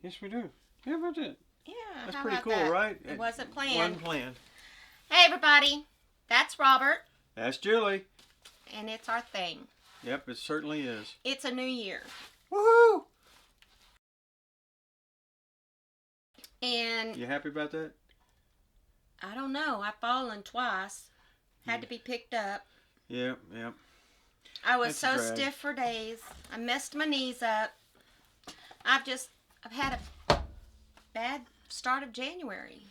Yes, we do. How about that? Yeah, That's how pretty about cool, that? right? It wasn't planned. Wasn't planned. Hey, everybody. That's Robert. That's Julie. And it's our thing. Yep, it certainly is. It's a new year. Woohoo! And you happy about that? I don't know. I've fallen twice. Had to be picked up. Yep. I was so stiff for days. I messed my knees up. I've had a bad start of January.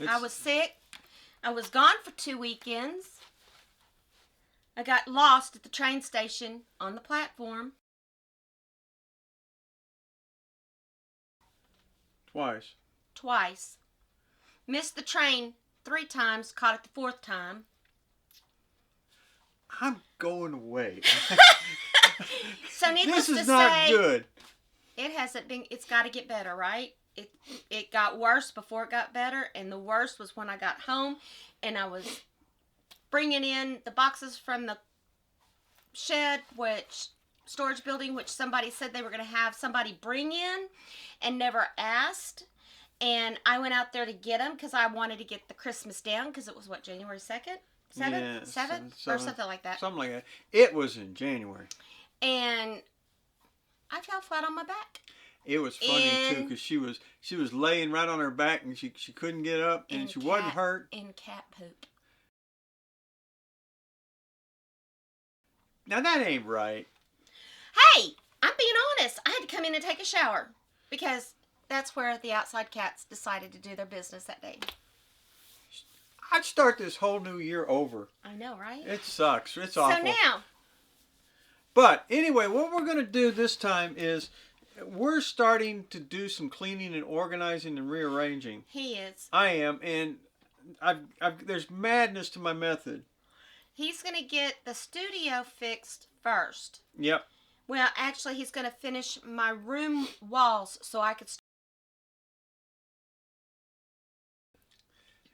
I was sick. I was gone for 2 weekends. I got lost at the train station on the platform. Twice. Missed the train 3 times, caught it the 4th time. I'm going away. So needless to say, this is not good. It hasn't been. It's got to get better, right? It got worse before it got better, and the worst was when I got home, and I was bringing in the boxes from the shed, storage building, which somebody said they were going to have somebody bring in, and never asked. And I went out there to get them because I wanted to get the Christmas down because it was January 2nd, 7th, or something like that. Something like that. It was in January. And I fell flat on my back. It was funny too because she was laying right on her back and she couldn't get up and she wasn't hurt. In cat poop. Now that ain't right. Hey, I'm being honest. I had to come in and take a shower because that's where the outside cats decided to do their business that day. I'd start this whole new year over. I know, right? It sucks. It's awful. So now. But anyway, what we're going to do this time is we're starting to do some cleaning and organizing and rearranging. He is. I am, and there's madness to my method. He's going to get the studio fixed first. Yep. Well, actually, he's going to finish my room walls so I could start.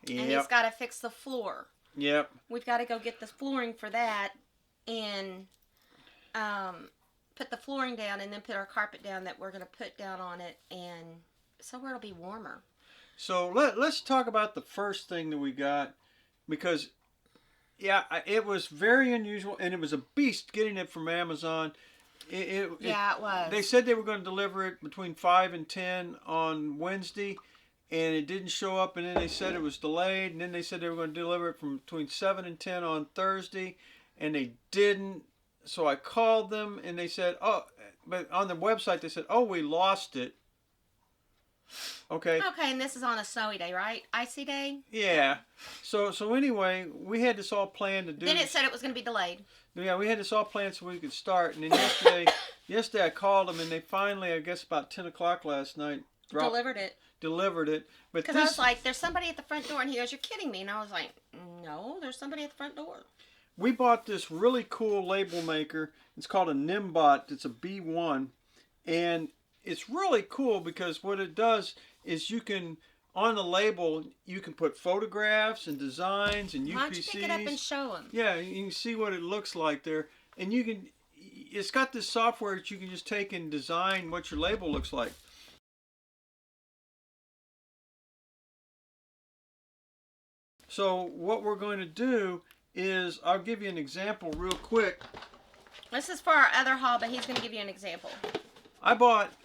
Yep. And he's got to fix the floor. Yep. We've got to go get the flooring for that and put the flooring down and then put our carpet down that we're going to put down on it, and somewhere it'll be warmer. So let's talk about the first thing that we got, because it was very unusual and it was a beast getting it from Amazon. It was. They said they were going to deliver it between 5 and 10 on Wednesday, and it didn't show up, and then they said it was delayed, and then they said they were going to deliver it from between 7 and 10 on Thursday, and they didn't. So I called them, and they said, but on the website they said, we lost it. Okay, and this is on a snowy day, right? Icy day? Yeah. So anyway, we had this all planned to do. Then it said it was going to be delayed. Yeah, we had this all planned so we could start. And then yesterday I called them, and they finally, I guess about 10 o'clock last night, delivered it. Because I was like, there's somebody at the front door. And he goes, you're kidding me. And I was like, no, there's somebody at the front door. We bought this really cool label maker. It's called a Nimbot. It's a B1. And it's really cool because what it does is you can, on the label, you can put photographs and designs and UPCs. Why don't you pick it up and show them? Yeah, you can see what it looks like there. And it's got this software that you can just take and design what your label looks like. So what we're going to do is, I'll give you an example real quick. This is for our other haul, but he's going to give you an example.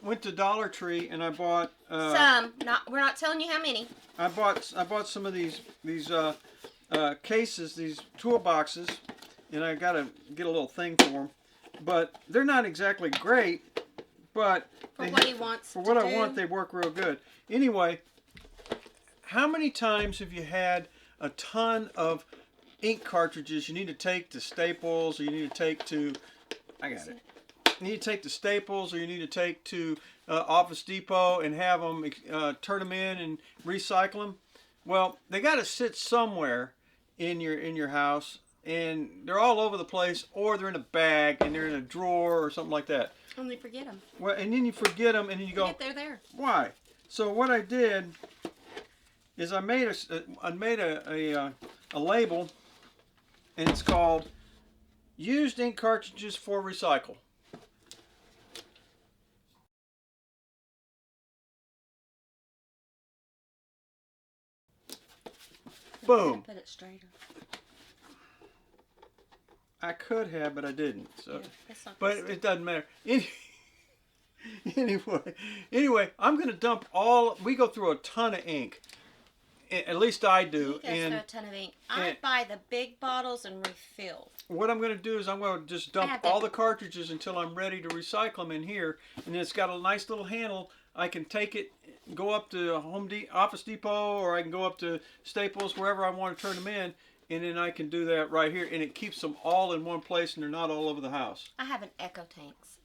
Went to Dollar Tree and I bought we're not telling you how many. I bought some of these cases, these toolboxes, and I gotta get a little thing for them. But they're not exactly great, but for what he wants. For what I want, they work real good. Anyway, how many times have you had a ton of ink cartridges you need to take to Staples, or you need to take to You need to take to Staples, or you need to take to Office Depot and have them turn them in and recycle them? Well, they got to sit somewhere in your house, and they're all over the place, or they're in a bag and they're in a drawer or something like that. And you forget them. Well, and then you forget them, and then you go, they're there. Why? So what I did is I made a label, and it's called "Used Ink Cartridges for Recycle." Boom. Put it straighter. I could have, but I didn't. So, Yeah, that's not but good. it doesn't matter. Anyway, I'm gonna dump all. We go through a ton of ink. At least I do. He goes through a ton of ink. I buy the big bottles and refill. What I'm going to do is I'm going to just dump all the cartridges until I'm ready to recycle them in here. And it's got a nice little handle. I can take it, go up to Office Depot, or I can go up to Staples, wherever I want to turn them in. And then I can do that right here. And it keeps them all in one place and they're not all over the house. I have an Echo Tanks.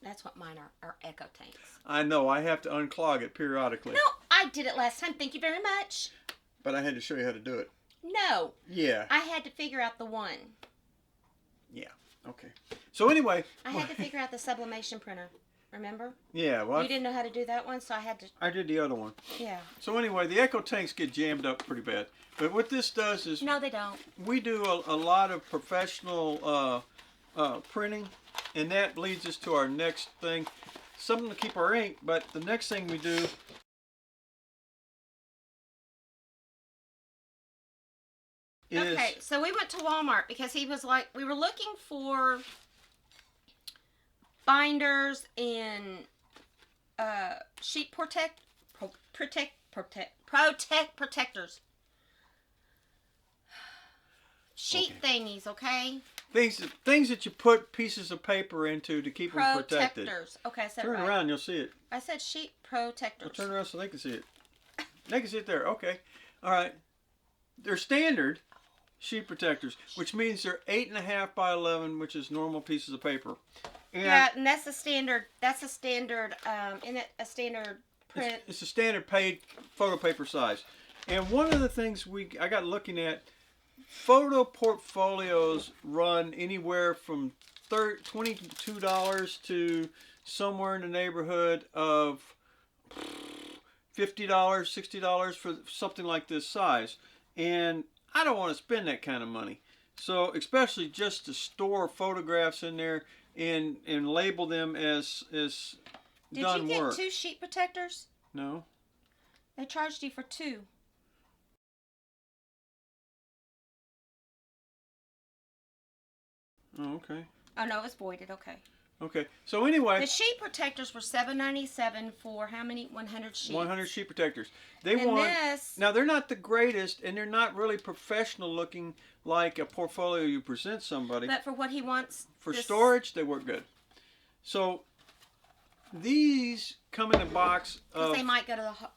That's what mine are Echo Tanks. I know. I have to unclog it periodically. No, I did it last time. Thank you very much. But I had to show you how to do it. No. Yeah. I had to figure out the one. Yeah. Okay. So anyway. I had to figure out the sublimation printer. Remember? Yeah. Well, you didn't know how to do that one, so I had to. I did the other one. Yeah. So anyway, the Echo Tanks get jammed up pretty bad. But what this does is. No, they don't. We do a lot of professional printing, and that leads us to our next thing. Something to keep our ink, but the next thing we do is... Okay, so we went to Walmart because he was like, we were looking for binders and sheet protectors. Sheet thingies, okay? Things that you put pieces of paper into to keep them protected. Protectors. Okay, I said Turn it right. around, you'll see it. I said sheet protectors. Well, turn around so they can see it. They can see it there. Okay. All right. They're standard sheet protectors, which means they're 8.5 by 11, which is normal pieces of paper. And yeah, and that's a standard. That's a standard. Isn't it a standard print? It's a standard paid photo paper size. And one of the things I got looking at, photo portfolios run anywhere from $22 to somewhere in the neighborhood of $50, $60 for something like this size. And I don't want to spend that kind of money. So especially just to store photographs in there and label them as done work. Did you get 2 sheet protectors? No. They charged you for 2. Oh, okay. Oh no, it's voided. Okay. Okay. So anyway, the sheet protectors were $7.97 for how many? 100 sheets. 100 sheet protectors. Now they're not the greatest, and they're not really professional looking like a portfolio you present somebody. But for what he wants. For storage, they work good. So these come in a box of. They might go to the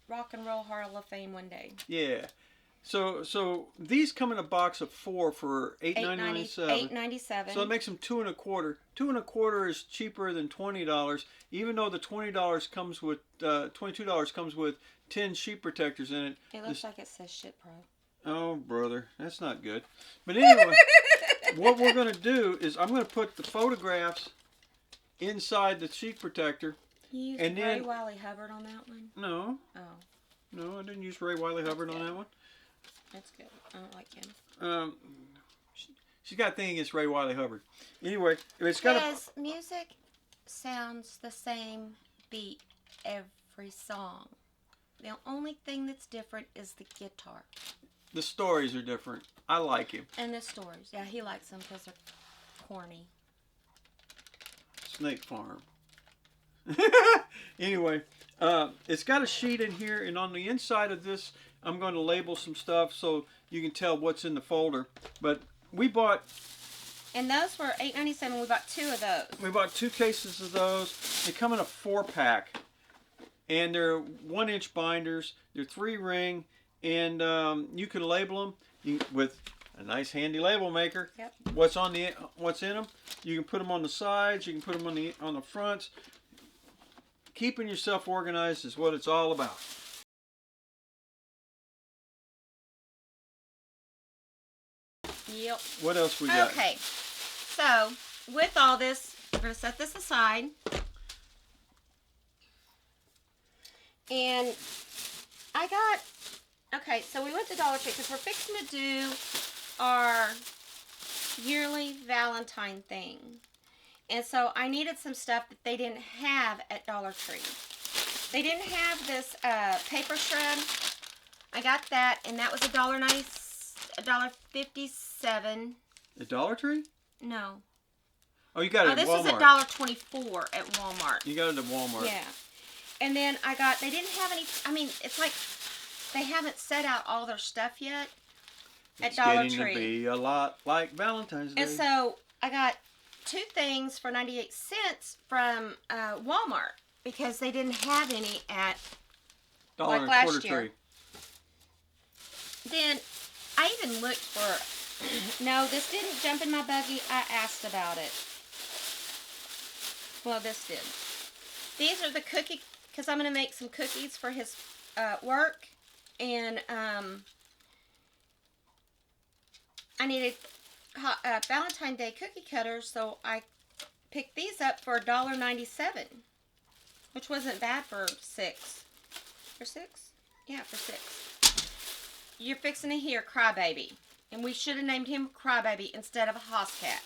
Rock and Roll Hall of Fame one day. Yeah. So these come in a box of 4 for $8.97. $8.97. So it makes them 2 1/4. 2 1/4 is cheaper than $20, even though the $20 comes with $22 comes with 10 sheet protectors in it. It looks like it says shit pro. Oh brother, that's not good. But anyway, what we're gonna do is I'm gonna put the photographs inside the sheet protector. You used Ray Wiley Hubbard on that one? No. Oh. No, I didn't use Ray Wiley Hubbard on that one. That's good. I don't like him. She's got a thing against Ray Wiley Hubbard. Anyway, it's got because music sounds the same beat every song. The only thing that's different is the guitar. The stories are different. I like him. And the stories. Yeah, he likes them because they're corny. Snake Farm. Anyway, it's got a sheet in here, and on the inside of this, I'm going to label some stuff so you can tell what's in the folder. But we bought... And those were $8.97. We bought 2 of those. We bought 2 cases of those. They come in a 4-pack. And they're 1-inch binders. They're 3-ring. And you can label them with a nice handy label maker. Yep. What's in them? You can put them on the sides. You can put them on the fronts. Keeping yourself organized is what it's all about. Yep. What else we got? Okay. So, with all this, we're going to set this aside. And I got, okay, so we went to Dollar Tree because we're fixing to do our yearly Valentine thing. And so I needed some stuff that they didn't have at Dollar Tree. They didn't have this paper shred. I got that, and that was $1.57. At Dollar Tree? No. Oh, you got it at this Walmart. was $1.24 at Walmart. You got it at Walmart. Yeah. And then I got, they didn't have any, I mean, it's like they haven't set out all their stuff yet at Dollar Tree. It's getting to be a lot like Valentine's Day. And so I got 2 things for 98 cents from Walmart because they didn't have any at Dollar like and a last quarter year. tree. Then I even looked for, no, this didn't jump in my buggy. I asked about it. Well, this did. These are the cookie, because I'm going to make some cookies for his work. And I needed Valentine's Day cookie cutters, so I picked these up for $1.97, which wasn't bad for 6. For 6? Yeah, for 6. You're fixing to hear Crybaby, and we should have named him Crybaby instead of a house cat.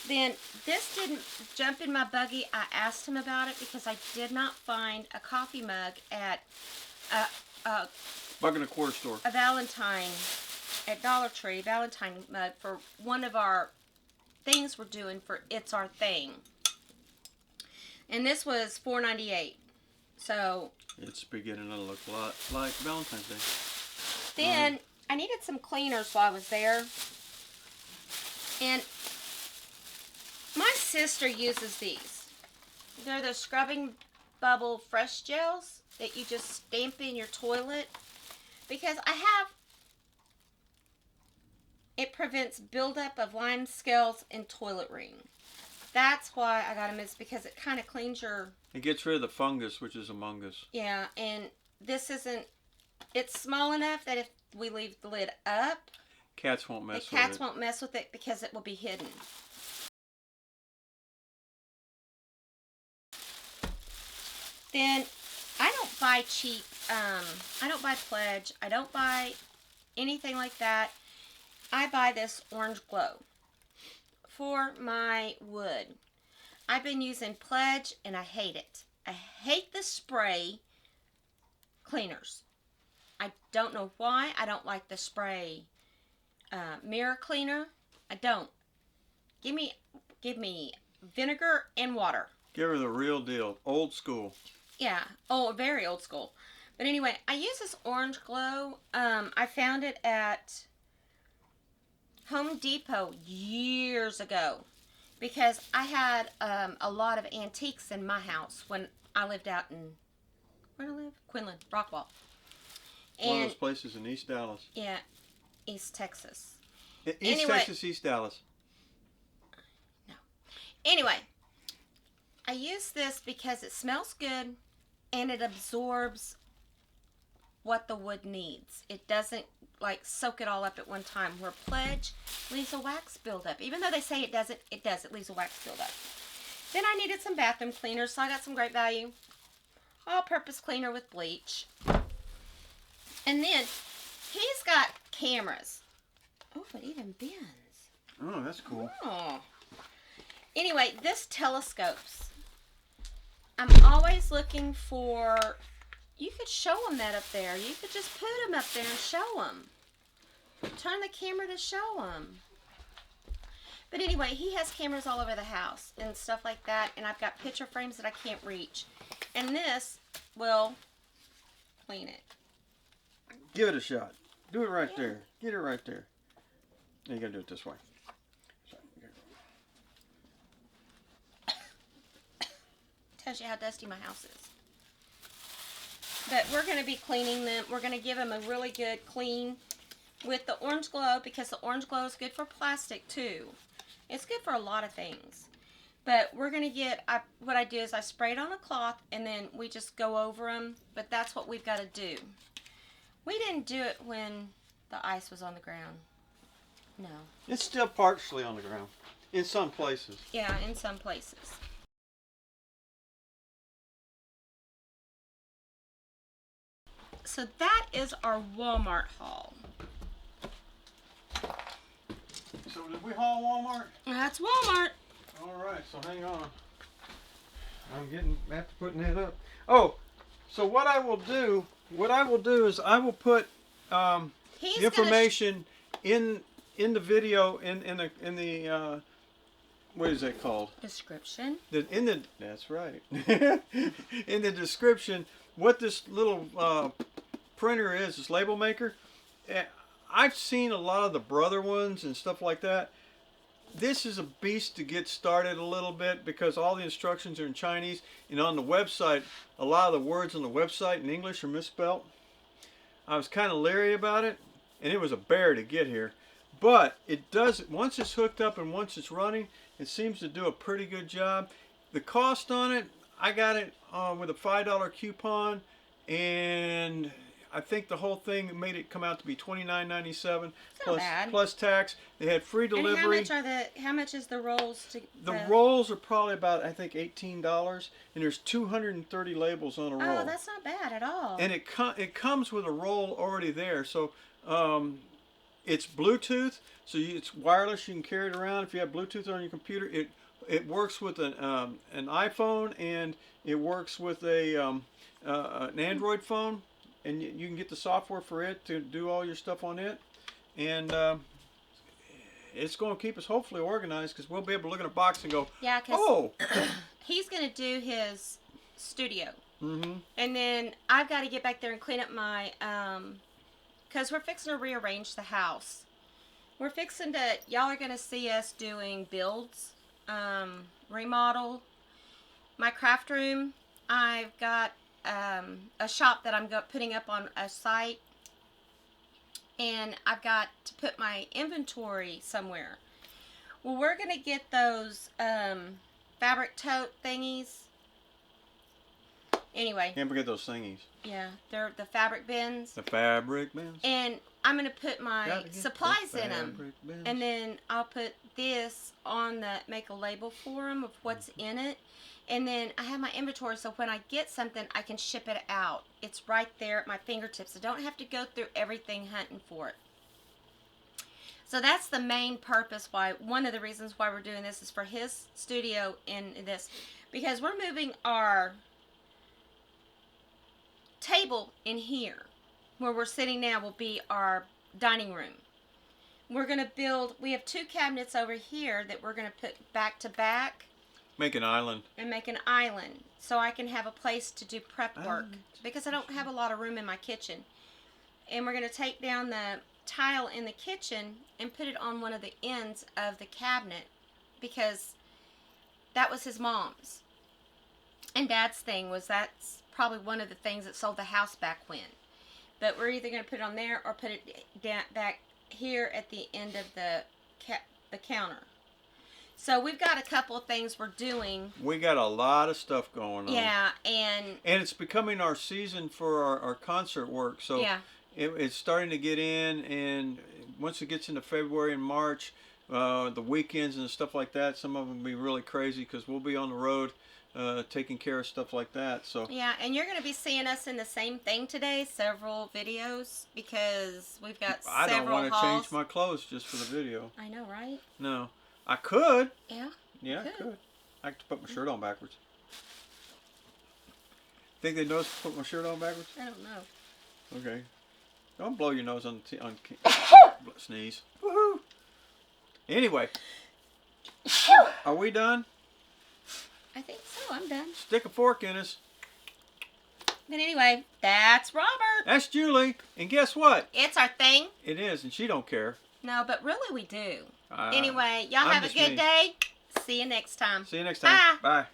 Then this didn't jump in my buggy. I asked him about it because I did not find a coffee mug at $1.25 store. a Valentine at Dollar Tree, Valentine mug for one of our things we're doing for It's Our Thing. And this was $4.98. So it's beginning to look a lot like Valentine's Day. Then I needed some cleaners while I was there. And my sister uses these. They're the scrubbing bubble fresh gels that you just stamp in your toilet. Because it prevents buildup of lime scales in toilet ring. That's why I got them. It's because it kind of cleans your... It gets rid of the fungus, which is among us. Yeah, and this isn't... It's small enough that if we leave the lid up... Cats won't mess with it. The cats won't mess with it because it will be hidden. Then, I don't buy cheap... I don't buy Pledge. I don't buy anything like that. I buy this Orange Glow for my wood. I've been using Pledge and I hate it. I hate the spray cleaners. I don't know why. I don't like the spray mirror cleaner. I don't. Give me vinegar and water. Give her the real deal. Old school. Yeah. Oh, very old school. But anyway, I use this Orange Glow. I found it at Home Depot years ago because I had a lot of antiques in my house when I lived out in, where did I live? Quinlan, Rockwall. And, one of those places in East Dallas. Yeah, East Texas. Texas, East Dallas. No. Anyway, I use this because it smells good and it absorbs what the wood needs. It doesn't like soak it all up at one time, where Pledge leaves a wax buildup. Even though they say it doesn't, it does. It leaves a wax buildup. Then I needed some bathroom cleaners, so I got some Great Value all-purpose cleaner with bleach. And then he's got cameras. Oh, it even bends. Oh, that's cool. Oh. Anyway, this telescopes. I'm always looking for... You could show them that up there. You could just put them up there and show them. Turn the camera to show them. But anyway, he has cameras all over the house and stuff like that. And I've got picture frames that I can't reach. And this will clean it. Give it a shot. Do it right there. Get it right there. You gotta do it this way. Tells you how dusty my house is. But we're going to be cleaning them. We're going to give them a really good clean with the Orange Glow, because the Orange Glow is good for plastic too. It's good for a lot of things. But we're going to get, what I do is I spray it on a cloth and then we just go over them. But that's what we've got to do. We didn't do it when the ice was on the ground. No. It's still partially on the ground. In some places. Yeah, in some places. So that is our Walmart haul. So did we haul Walmart? That's Walmart. All right, so hang on. I'm getting after putting that up. Oh, so what I will do is I will put He's the information in the video in the what is that called? Description. That's right. In the description, what this little printer is, this label maker. I've seen a lot of the Brother ones and stuff like that. This is a beast to get started a little bit because all the instructions are in Chinese, and on the website, a lot of the words on the website in English are misspelled. I was kind of leery about it, and it was a bear to get here. But it does, once it's hooked up and once it's running, it seems to do a pretty good job. The cost on it, I got it with a $5 coupon, and I think the whole thing made it come out to be $29.97 plus tax. They had free delivery. And how much is the rolls to the rolls are probably about, I think, $18, and there's 230 labels on a roll. Oh, that's not bad at all. And it comes with a roll already there. So it's Bluetooth, so it's wireless. You can carry it around if you have Bluetooth on your computer. It works with an iPhone, and it works with an Android phone. And you can get the software for it to do all your stuff on it. And it's going to keep us hopefully organized because we'll be able to look in a box and go, yeah, because oh, he's going to do his studio. Mm-hmm. And then I've got to get back there and clean up my, because we're fixing to rearrange the house. We're fixing to, y'all are going to see us doing builds, remodel. My craft room, I've got a shop that I'm putting up on a site, and I've got to put my inventory somewhere. Well, we're gonna get those fabric tote thingies. Anyway. Can't forget those thingies. Yeah, they're the fabric bins. The fabric bins. And I'm gonna put my supplies in them, and then I'll put this on make a label for them of what's in it. And then I have my inventory, so when I get something, I can ship it out. It's right there at my fingertips. I don't have to go through everything hunting for it. So that's the main purpose why, one of the reasons why we're doing this is for his studio in this. Because we're moving our table in here. Where we're sitting now will be our dining room. We're going to we have 2 cabinets over here that we're going to put back to back. Make an island. And make an island so I can have a place to do prep work because I don't have a lot of room in my kitchen. And we're going to take down the tile in the kitchen and put it on one of the ends of the cabinet because that was his mom's. And Dad's thing was that's probably one of the things that sold the house back when. But we're either going to put it on there or put it back here at the end of the counter. So we've got a couple of things we're doing. We got a lot of stuff going on. Yeah, and it's becoming our season for our concert work. So yeah. It's starting to get in, and once it gets into February and March, the weekends and stuff like that, some of them will be really crazy because we'll be on the road taking care of stuff like that. So yeah, and you're going to be seeing us in the same thing today, several videos, because we've got several hauls. I don't want to change my clothes just for the video. I know, right? No. I could. Yeah. Yeah, I could. I could put my shirt on backwards. Think they notice I put my shirt on backwards? I don't know. Okay. Don't blow your nose on sneeze. Woohoo! Anyway. Are we done? I think so. I'm done. Stick a fork in us. But anyway, that's Robert. That's Julie. And guess what? It's our thing. It is, and she don't care. No, but really we do. Anyway, y'all have a good day. See you next time. See you next time. Bye. Bye.